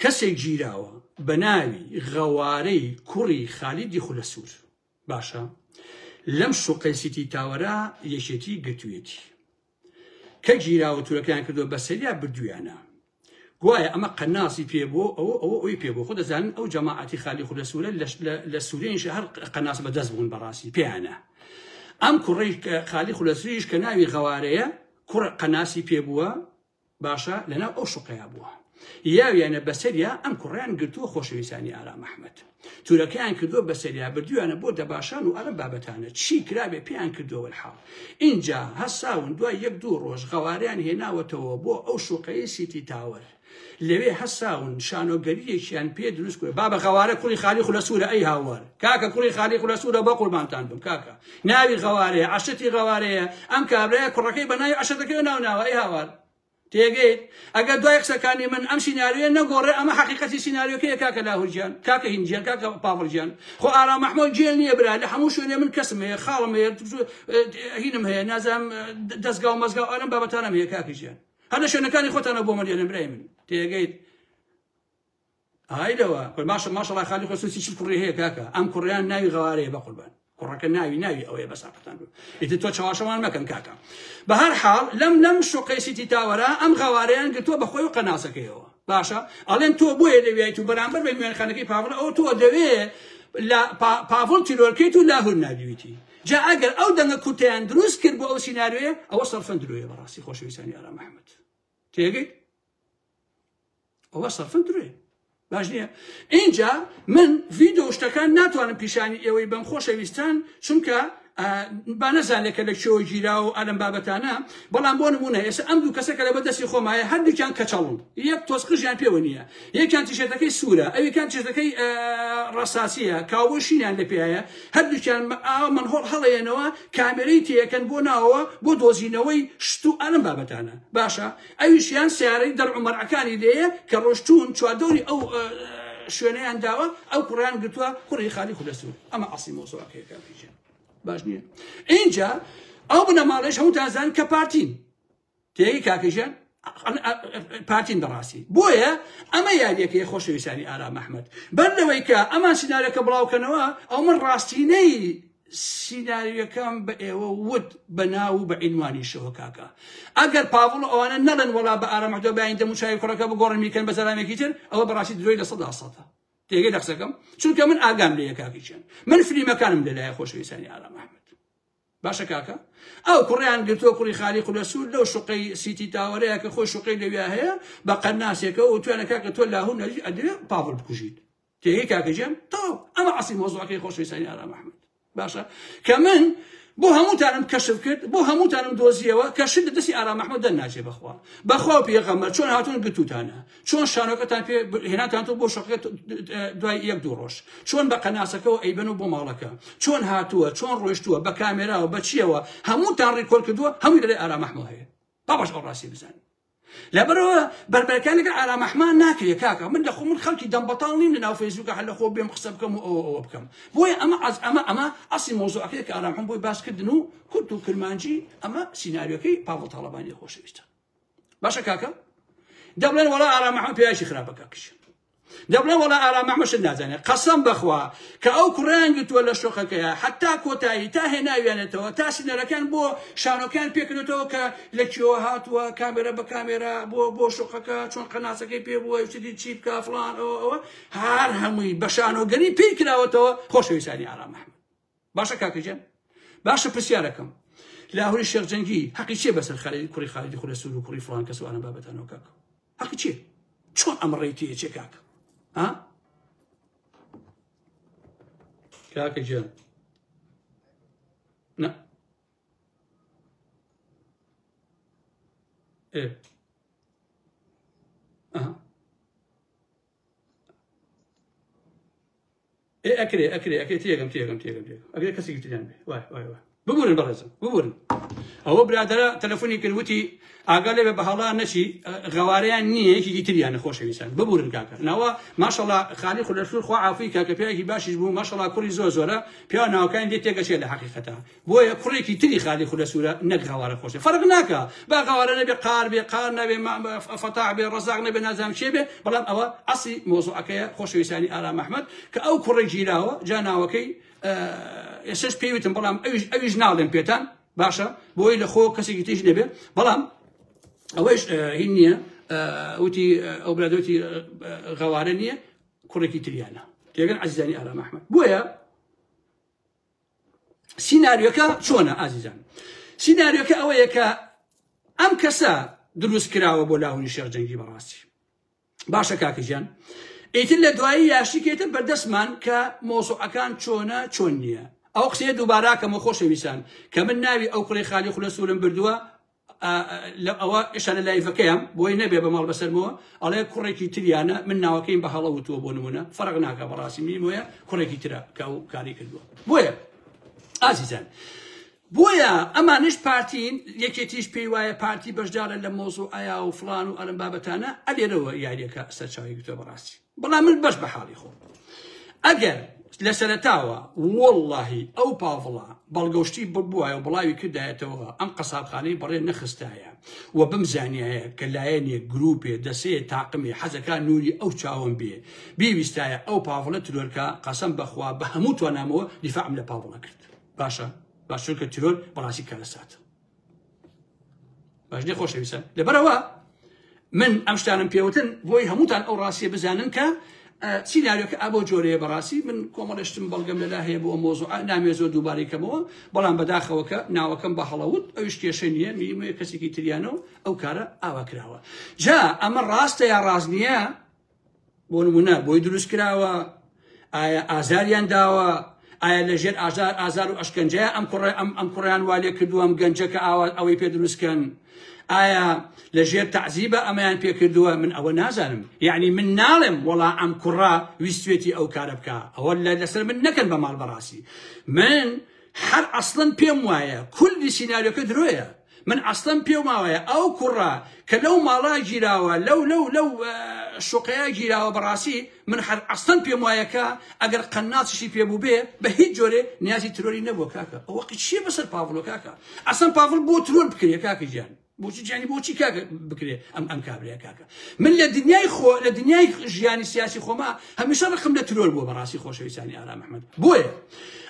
[SPEAKER 1] کەسێک گیراوە بە ناوی غەوارەی کوڕی خالیدی خولەسوور باشە لەم شوقەی سیتی تاوەرە یەکێتی گرتوویەتی کە گیراوە تورەکان کردووە بەسەریا بردویانە گوایە ئەمە قەناسی پێ بۆ ئەوەی پێ بۆ خۆ دەزانن ئەو جەماعەتی خالی خولەسوورە لە سوورێنش هەر قەناس بەدەست بوون بەڕاستی پێیانە ئەم کوڕی خالی خولەسووریش کە ناوی غەوارەیە کوڕ قەناسی پێ بووە باشە لەناو ئەو شوقەیە بووە یاویانە بەسەریا ئەم کوڕیان گرتووە خۆشەویستانی ئارام ئەحمەد تورەکەیان کردووە بەسەریا بردویانە بۆ دەباشان و ئەرە بابەتانە چی کرابێ پێیان کردووە الحاڵ اینجا هەساون دوای 1-2 ڕۆژ غەوارەیان هێناوەتەوە بۆ ئەو شوقەی سیتی تاوەر لەوێ هەساون شانۆگەریەکیان پێ دروست کرد بابە غەوارە کوڕی خالی خولەسوورە ئەی هاوار کاکە کوڕی خالی خولەسوورە بە قوربانتان بم کاکە ناوی غەوارەیە عەشەتی غەوارەیە ئەم کابرایە کوڕەکەی بە ناوی عەشەتەکەی ناوناوە ئەی هاوار تێگەیت ئەگەر دوای قسەکانی من ئەم سیناریۆیە نەگۆڕێ ئەمە حەقیقەتی سیناریۆکەیە کاکە لاهورجیان کاکە هینجیان کاکە پاڤڵجیان خۆ ئارام ئەحمەد جێل نییە برا لە هەموو شوێنێ من کەسم هەیە خاڵم هەیە هینم هەیە نازانم دەستگا و مەزگا ئەرم بابەتانم هەیە کاکەجیان هەر لە شوێنەکانی خۆتانە بۆ مەریێنم برای من تێگەیت هایلەوە ماشەڵڵا خالی خۆسوسی چی کوڕی هەیە کاکە ئەم کوڕیان ناوی غەوارەیە بە قوربان کوڕەکە ناوی ئەوەیە بەساقتان بوو ئیتر تۆ چاواشەوان مەکەن کاکە بە هەر حاڵ لەم شوقەی سیتی تاوەرە ئەم غەوارەیان گرتووە بەخۆی و قەناسەکەیەوە باشە ئەڵێن تۆ بۆیە دەوێیت و بەرامبەر بە میوانخانەکەی پاڤڵ ئەو تۆ دەوێ لە پاڤڵ تیرۆرکەیت و لاهور نادویتی جا ئەگەر ئەو دەنگە کورتیان دروست کرد بۆ ئەو سیناریۆیە ئەوە سەرفەندرویە بەڕاستی خۆشەویستانی ئارام ئەحمەد تێگەیت ئەوە سەرفەندرویە باش نییە اینجا من ڤیدۆ شتەکان ناتوانم پیشانی ئێوەی بەم خۆشەویستان چونکە با نەزانێکە لە شێوە گیرا و ئەلەم بابەتانە بەڵام بۆ نمونە ئێستا ئەم دوو کەسەکە لە بەدەستی خۆمایە هەردووکیان کەچەڵن یەک تۆسقژیان پێوە نییە یەکیان تیشێتەکەی سوورە ئەوێکیان تیشێتەکەی ڕەساسیە کاوەشینیان لە پێایە هەردووکیان منهۆڵ هەڵەیەنەوە کامێرەی تێەکەن بۆ ناوەوە بۆ دۆزینەوەی شت و ئەلەم بابەتانە باشە ئەویشیان سیارەی دەرعومەرعەکانی لێیە کە ڕۆشتون چواردەوری ئەو شوێنەیان داوە ئەو کوڕیان گرتووە کوڕی خالی خولەسوور ئەمە ئەسڵی مۆزوعەکەیەکە پیژێن باش نییە اینجا ئەو بنەماڵەش هەمووتان زانن کە پارتین تێگەی کاکەژیان پارتین بەڕاستی بۆیە ئەمە یاریەکەی خۆشەویستانی ئارام ئەحمەد بەر لەوەی کە ئەمان سیناریۆکە بڵاوکەنەوە ئەو من ڕاستینەی سیناریۆکەم بە ئێوە وت بە ناو و بە عینوانی شەوە کاکە ئەگەر پاڤڵ ئەوانە نەڵێن وەڵا بە ئارام ئەحمەد بەیان دەموچاوی کوڕەکە بگۆڕن میکەن بە زەلامێکی تر ئەوە بەڕاستی درۆی لە 100%. تێگەی دەقسەکەم چونکە من ئاگام لێیە کاکیچیان من فیلمەکانم لەلایە خۆشەویستانی ئارام ئەحمەد باشە کاکە ئەو کوڕیان گرتووە کوڕی خالی خولەسوور لەو شوقەی سیتی تاوەرەیە کە خۆی شوقەی لەوێ هەیە بە قەناسێکە و توانە کاکە تۆ لاهور نەژی ئەدوێ پاڤڵ بکوژیت تێگەی کاکەجیان تاو ئەمە ئەسڵی مۆزوعەکەی خۆشەویستانی ئارام ئەحمەد باشە کە من بۆ هەمووتانم کەشف کرد بۆ هەمووتانم دۆزیەوە کە شت لە دەستی ئارام ئەحمەد دەرناچێ بەخوا و پێغەمبەر چۆن هاتوون گرتووتانە چۆن شانۆکەتان پێ هێناتانەوە بۆ شوقەکە دوای 1-2 ڕۆژ چۆن بە قەناسەکەەوە ئەیبەن و بۆ ماڵەکە چۆن هاتووە چۆن ڕۆیشتووە بە کامێراوە بە چیەوە هەمووتان ڕێکۆڵ کردووە هەمووی لەلای ئارام ئەحمەد هەیە با باش ئەو ڕاستی بزانین لەبەرەوە بەربەرەکان لەگەڵ ئارام ئەحمەد ناکرێت کاکە من لە خۆ من خەڵکی دەمبەتاڵ نیم لە ناو فەیسبووکە هەر لە خۆ بێم قسە بکەم و ئەوە بکەم بۆیە ئەمە ئەسی مۆزوعەکەی کە ئارام ئەحمەد بۆی باسکردن و کورد و کرمانجی ئەمە سیناریۆکەی پاڤڵ تاڵەبانی خۆشەویستە باشە کاکە دەبڵێن وەڵا ئارام ئەحمەد پێیاشی خراپە کاکەش دەبڵێن وەڵا ئارام ئەحمەد نازانێت قەسەم بەخوا کە ئەو کوڕیان گرتووە لە شۆخەکەیە حتا کۆتایی تا هێناویانێتەوە تا سینەرەکان بۆ شانۆکان پێکردێتەوە کە لە کێوە هاتووە کامێرە بە کامێرە بۆ شۆخەکە چۆن قەناسەکەی پێ بووە وشتی چی بکە فڵان ئەوە هەر هەمووی بە شانۆگەری پێی کراوەتەوە خۆشەویستانی ئارام ئەحمەد باشە کاکەجان باشە پرسیارەکەم لاهوری شێخ جەنگی حەقی چیە بەسەر کوڕی خالدی خولەسوور و کوڕی فڵان کەس وانە بابەتانەوە کاکە حەقی چیە چۆن ئەمڕێیتیە چێ کاکە ها كاكا جان لا ايه اها ايه اكري تيغم اكري كسي تجانبي واي ببورن برزم ببورن او برادر تلفوني كنوتي اقل بهلا نشي غواريان نيه كي تريان خوش انسان ببورن كاكا نوا ما شاء الله خالي خلصور خو عافي كاكا بياكي باش يجبو ما شاء الله كوري زوزوره بيانا كان دي تيغا شي حقيقه بويا كوري كي تري خالي خلصور نك غوار خوش فرقناك با غوار نبي قار نبي فطاع بي رزاق نبي نازم شيبه بلام او اصلي موضوعك خوش انساني ارام احمد كاو كوري جيراو جانا وكي يسش بيوتن بلام اويج نالم بيتان باشا بوي لخو كسي تيج نبي بلام اويش هنيه وتي او بلادوتي غوارنيه كوريكي تريانا تيغن عزيزاني ارام احمد بويا سيناريوكا شونا عزيزان سيناريوكا اويكا ام كسا دروس كراوه بولاهوني شيخ جنگي براسي باشا كاكجان ايتل دوائي ياشي كيتن بردسمان كموضوع كان شونا شونيه او قصيه دوباره كما خوش ويسان كمن ناوي او كري خالي خلصول بردوا او ايش انا لايف كام بوي نبي بمال بسلمو على كريكي تريانا من ناوكين بهلوتو بونمونا فرقناك براسي ميمويا كريكي ترا كاو كاريك الدوا بويا عزيزان بويا اما نش بارتين يكيتيش بي واي بارتي بجدار لموضوع ايا وفلان وارن بابتانا ادي رو يعني كا استشاوي كتب براسي والله من باش بحالي خو اجر لسنتاوا والله او بافلا بلغوشتي ببوايا وبلاوي كدايتوها ام قصاب خاني بري نخستايا وبمزانيا كلايني جروبي دسي تعقمي حزكا نوري او تشاون بي بيستايا او بافلا تلوركا قسم بخوا بهموت ونامو دفاع من بافلا كرت باشا كتلور براسي كالسات باش دي خوش بيسان لبروا من امشتانم بيوتن بوي هموتان او راسي بزانن كا سيناريو كأبو جوري براسي من كومرشتم بلغم لله بو موضوع نامي زود دوباري كمو بلان بداخه وكا ناوكم بحلوت او يشتيشنيه مي كسيكي تريانو او كارا او كراوا جاء امر راسته يا رازنيه بونمونا بو يدرس كراوا ايا ازاريان داوا ايا لجير ازار واشكنجه ام قران والي كدوام گنجك او يدرس كان آية لجير تعذيبة أمان بيكردوا من أول نازلم يعني من نالم ولا عم كرا ويستويتي أو كاربكا أولا لسر من نكن بمال براسي من حر أصلا بيموايا كل سيناريو كدرويا من أصلا بيموايا أو كرا كلو مالا جيراوا لو الشقيا جيراوا براسي من حر أصلا بيموايا كا أجر قناص شي بيبو بيه بهيج جوري نيازي تروري نبو كاكا وقت شي بسر بافلو كاكا أصلا بافل بو ترور بكري كاكا جان بوشي يعني بوشي كاكا بكري ام كابريا كاكا من لدنياي خو لدنياي جياني سياسي خو ما هميشه رقم لترول بو براسي خوش ويساني ارام احمد بويا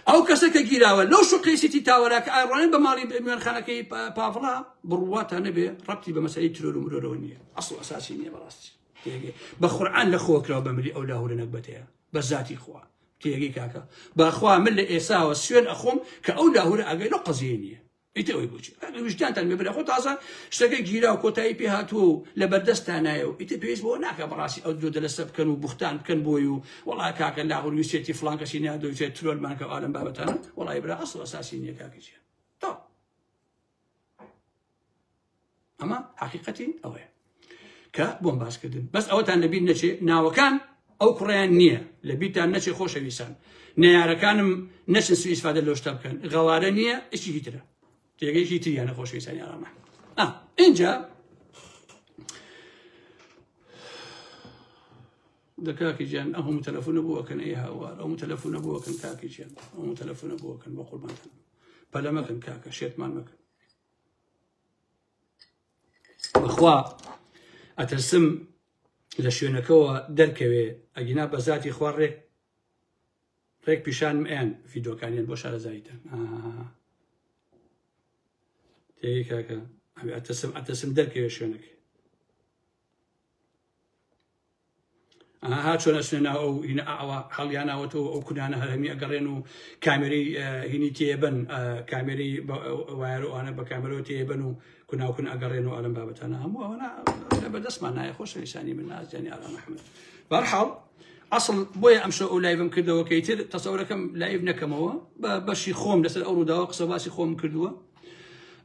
[SPEAKER 1] او كسك جيراوا لو شو قيسيتي تاوراك ايرون بمالي من خانكي بافلا برواتها نبي ربطي بمسائل ترول ومرورونيه اصل اساسي ني براسي تيجي بقران لخوك لو بملي اولاه لنقبتها بذاتي خوا تيجي كاكا باخوا من الايسا والسين اخوم كاولاه لاقي له قزينيه يتوي بوشي وجدان تنمي بلا خو تازا اشتكى جيرا وكوتاي بيهاتو لبردستانايو يتي بيس بو ناكا براسي او دود لسب كانوا بختان كان بويو والله كاكا لا هو يسيتي فلانكا سينادو يسيتي ترول مانكا عالم بابتانا والله يبرا اصل اساسي كاكا جي تو اما حقيقتي اوي كا بومباس كدن بس او تان نبي نشي ناو كان او كريان نيه لبيتا نشي خوش ويسان نيار كان نشن سويس فاد لو كان غوارنيه ايش يترا تيجي تري أنا خوش ويساني على ما إنجا دكاكي جان أهم تلفون أبوه كان أي هوار أهم تلفون أبوه كان كاكي جان أهم تلفون أبوه كان بقول ما كان بلا ما كان كاكا شيت ما كان بخوا أترسم لشيونكوا دركوي أجينا بزاتي خوار ريك بيشان مئان في دوكانين بوش على زايدة تيجي كاكا أترسم دركوي شيونك هاتشون أسننا أو هنا أو حاليانا أو كنا أنا هلمي أقرنو كاميري هني تيبن كاميري ويرو أنا بكاميرو تيبنو كنا أقرنو على بابتنا هم وأنا بدس معنا يخش لساني من الناس جاني على محمد برحل أصل بويا أمشوا لايفم كذا وكيتر تصوركم لايفنا كم هو بشي خوم لسه أورو دواق صباسي خوم كذا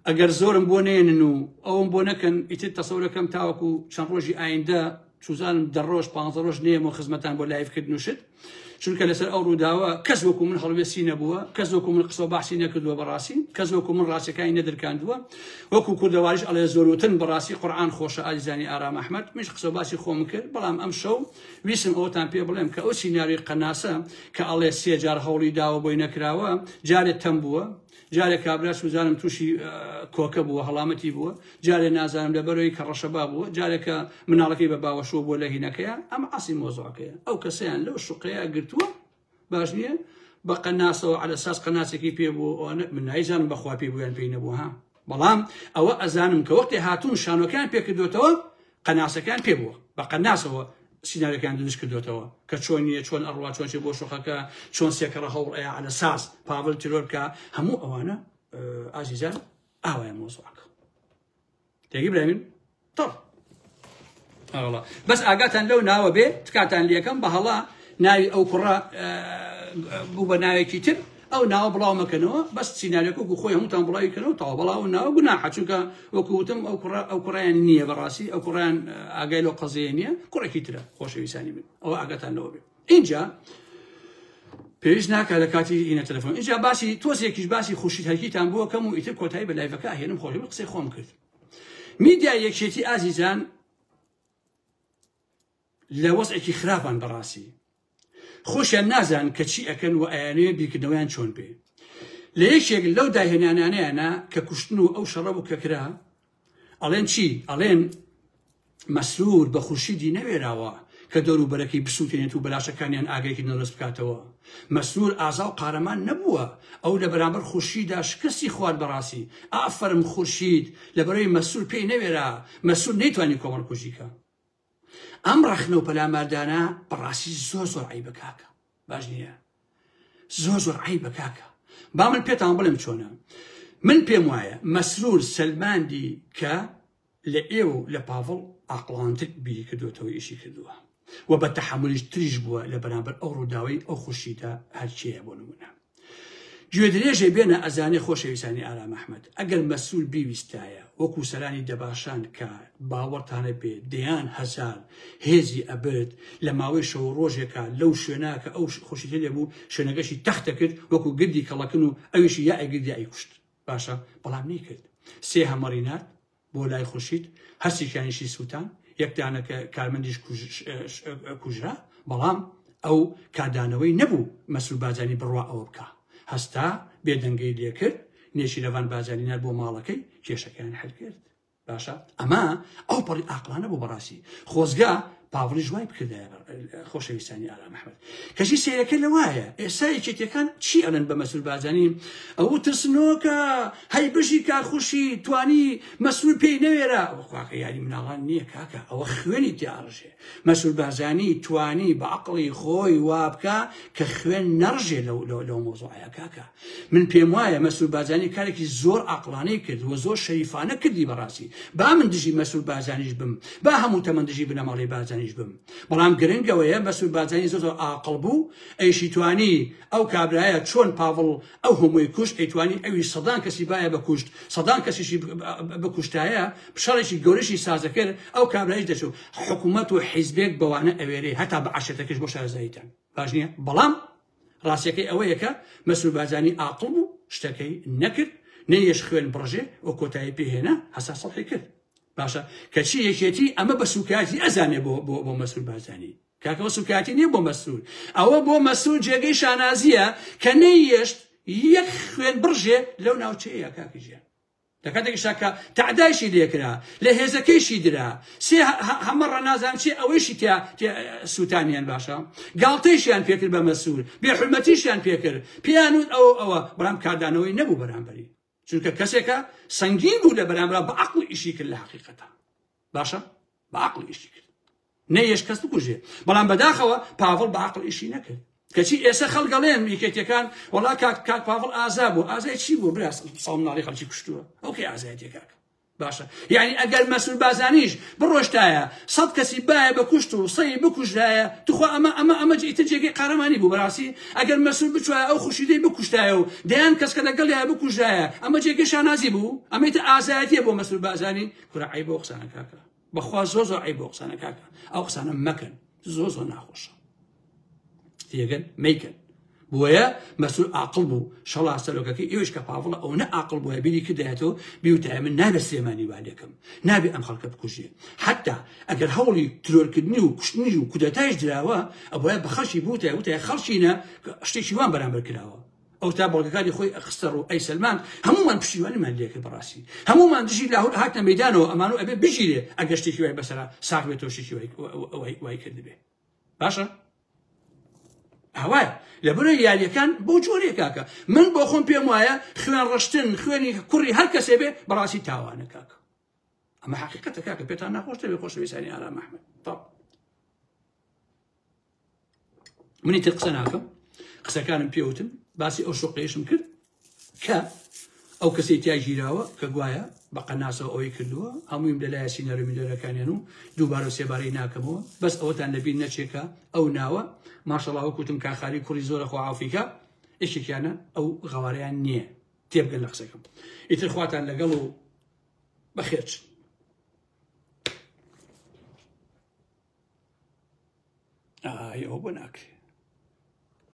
[SPEAKER 1] أجر زورم بونين إنه أو بونا كان يتر تصوركم تاوكو شان روجي آيندا شوزان دروش بانزروش نيمو خدمتان بو لايف كدنو شد شنو كان لسر أورو داوا كزوكم من حلوية سينا بوا كزوكم من قصوا بحسينا كدوا براسي كزوكم من راسي كاين ندر كان دوا وكو كل دوارش على زوروتن براسي قرآن خوشة آلزاني آرام أحمد مش قصوا باسي خو مكر بلام أمشو ويسم أوتان بي بلام كأو سيناريو قناصة كالله سيجار هولي داوا بوينا كراوا جاري تنبوا جاري كابراس وزارم توشي كوكب وهلامتي بوا جاري نازانم لبروي كرشباب بوا جاري كمنالكي بابا وشوب ولا هناكيا أم عاصي موضوعكيا أو كسيان لو الشقيا قلتوا باشنيا بقناصه على أساس قناصي كي بيبو من عيزان بخوا بيبو يعني بينبوها بلام أو أزانم كوقت هاتون شانو كان بيكدوتوا قناصه كان بيبو بقناصه سيناريو كان دلش كدوتوا كشونية شون أروى شون شبو شخكا شون سيكره هول على أساس بافل تلوركا همو أوانا عزيزان أوان موضوعك تجيب لمن طب والله بس أجاتن لو ناوي بيت كاتن ليكم بهلا ناوي أو كرة بوبا ناوي كتير أو ناو بلاو مكانه بس سيناريو كوكو خوي هم تام بلاو كانوا طاو بلاو ناو جناح شوكا وكوتم أو كرة نية براسي أو كرة أجايلو قزينية كرة كتيرة خوش يساني من أو أجاتن لو بيت إنجا بيجناك على كاتي هنا تلفون إنجا باسي توزي كيش باسي خوشي هالكي تامبو كمو يتب كوتاي بلايفكا هنا مخوش بقصي خوم كذ ميديا يكشيتي عزيزان لوضعك خرابا براسي خوش النازن كشيء كان وأنا بيكدوان شون بي ليش يقول لو ده هنا أنا ككشنو أو شربوا ككرا ألين شيء ألين مسرور بخوشي دي نبيراوا كدورو بركي بسوتين تو بلاش كان ين أجاي كنا نسبكاتوا مسرور أعزاو قارمان نبوا أو لبرامبر خوشي داش كسي خوار براسي أفرم خوشيد لبرامي مسرور بي نبيرا مسرور نيتواني كومر كوشيكا أم رخنو بلا مردانا براسي زوزور عيبك هكا باجنيا زوزور عيبك هكا بعمل بيتان بلم شونا من بيموايا مسرور سلمان دي كا لإيو لبافل عقلانتك بي كدوتو إشي كدوها وبتحمل تريجبوا لبرامبر أو روداوي أو خشيدا هالشي يبونمونا جودريجي بين أزاني خوش يساني آرام أحمد أجل مسؤول بيستايا وكو سلاني دباشان كا باورتان بي ديان هزار هزي أبد لما ويشو روجيكا لو شناك أو خوشيتي لبو شناكشي تختكت وكو قدي كلاكنو أيشي يا قدي أي كشت باشا بلام نيكت سيها مارينات بولاي خوشيت هسي كان شي سوتان يكتانا كارمنديش كوجرا بلام أو كادانوي نبو مسؤول بازاني بروا أو بكا هستا بيدنگي ليكر نيشي لفان بازاني نربو مالكي كيشا كان حل كرد باشا أما أو بري أقلانه بو براسي خوزقا بافلي جواي بكذا خوش يساني آرام أحمد كشي سيرك لوايا سايكي كان شيء ألن بمسؤول بازاني أو ترسنوكا هاي بشي كا خوشي تواني مسؤول بي نويرا وخواك يعني من أغاني كاكا أو خويني تيارجي مسؤول بازاني تواني بعقلي خوي وابكا كخوين نرجي لو موضوعي كاكا من بيموايا مسؤول بازاني كاركي زور عقلاني كد وزور شريفانه كدي براسي با من دجي مسؤول بازاني جبم با همو تمن دجي بنمالي بازاني جبم بلام گرنگويا مسؤول بازاني زوزو عقلبو ايشي تواني او كابرايا تشون بافل او همو يكوش اي تواني اوي صدان كسي بايا بكوشت صدان كسي بكوشتايا بشارشي قولشي سازكر او كابرايا دشو حكومته حزبك بوانا اويري حتى بعشتكش بوشار زايتان باجنيا بلام راسيكي اويكا مسؤول بازاني عقلبو اشتكي نكر نيش خوين برجي وكوتاي بي هنا حسا صلحي كر باشا كشي يشيتي اما بسوكاتي ازاني بو مسؤول بازاني کاکەوە سوکاتی نییە بۆ مەسئول ئەوە بۆ مەسئول جێگەی شانازیە کە نەیەشت یەک خوێن بڕژێ لەو ناوچەیە کاکی ژیان لە کاتێکیشا کە تعدایشی لێکرا لە هێزەکەیشی درا سێ هەمە ڕەنازان چی ئەوەیشی سووتانیان باشە گاڵتەیشیان پێکرد بە مەسئول بێحورمەتیشیان پێکرد پێیان وت ئەوە بەڵام کاردانەوەی نەبوو بەرامبەری چونکە کەسێکە سەنگین بوو لە بەرامبەر بە عەقڵ ئیشی کرد لە حەقیقەتە باشە بە عەقڵ ئیشی کرد نەیەش کەس بکوژێ بەڵام بەداخەوە پاڤڵ بە عەقڵ ئیشی نەکرد کەچی ئێستا خەڵگەڵێن میکێتەکان وەڵا کاک پاڤڵ ئازا بوو ئازای چی بوو برا ساڵمناڵی خەڵکی کوشتووە ئەو کەی ئازایەتێ کاکە باشە یعنی ئەگەر مەسئول بازانیش بڕۆشتایە 100 کەسی باە بە کوشت و سەی بکوژایە توخوا ئەمە ئیتر جێگەی قارەمانی بوو بەڕاستی ئەگەر مەسئول بچوایە ئەو خوشیدەی بکوشتایە و دەیان کەسکە لەگەڵیایە بکوژایە ئەمە جێگەی شانازی بوو ئەمەیتە ئازایەتیە بۆ مەسئول بازانی کورە عیب بۆ قسانە کاکە بەخوا زۆر عیب بۆ قسانە کاکە ئەو قسانە مەکەن زۆر ناخۆشە تێگەن مەیکەن بۆیە مەسئول عاقڵ بوو شەڵا سەرۆکەکەی ئێوەش کە پاڤڵە ئەو نە عاقڵ بووە بیری کردایەتەوە بیوتایە من نابێ سلێمانی والێکم نابێ ئەم خەڵکە بکوژێ حتا ئەگەر هەوڵی ترۆرکردنی و کوشتنی و کودەتایش دراوە ئەوە بە خەڵکی بووتایە وتایە خەڵکینە شتێکی وان بەرامبەر کراوە ئەو تا بەڵگەکانی خۆی ئەخستەر و ئەی سەلمان هەمومان پشتیوانیمان لێکرد بەڕاستی هەمومان دژی لاهور هاتنە مەیدانەوە ئەمانە ئەبێ بژیرێ ئەگەر شتێکی وای بەسەرا ساغ بێتەوە شتێکی وای کردبێ باشە هەوایە لەبەرە یاریەکان بۆ جۆرێک کاکە من بۆ خۆم پێم وایە خوێن ڕشتن خوێنی کوڕی هەر کەسێ بێ بەڕاستی تاوانە کاکە ئەمە حەقیقەتە کاکە پێتان ناخۆشتە بێ خۆشەویستانی ئارام ئەحمەد منی تر قسە ناکەم قسەکانم پێوتم باسی ئەو شوقەیەشم کرد کە ئەو کەسەی تیا ژیراوە کە گوایە بە قەناسەوە ئەوەی کردووە هەموویم لەلایە سینەرۆمیدەرەکانیان و دووبارە سێبارەی ناکەمەوە بەس ئەوەتان لەبیر نەچێکە ئەو ناوە ماشەڵڵا وەکوتم کاخاری کوڕی زۆرە خواعافیکە ئێشێکیانە ئەو غەوارەیان نییە تێبگەن لە قسەکەم ئیتر خواتان لەگەڵ و بەخێرچ ئەوە بۆ ناکرێ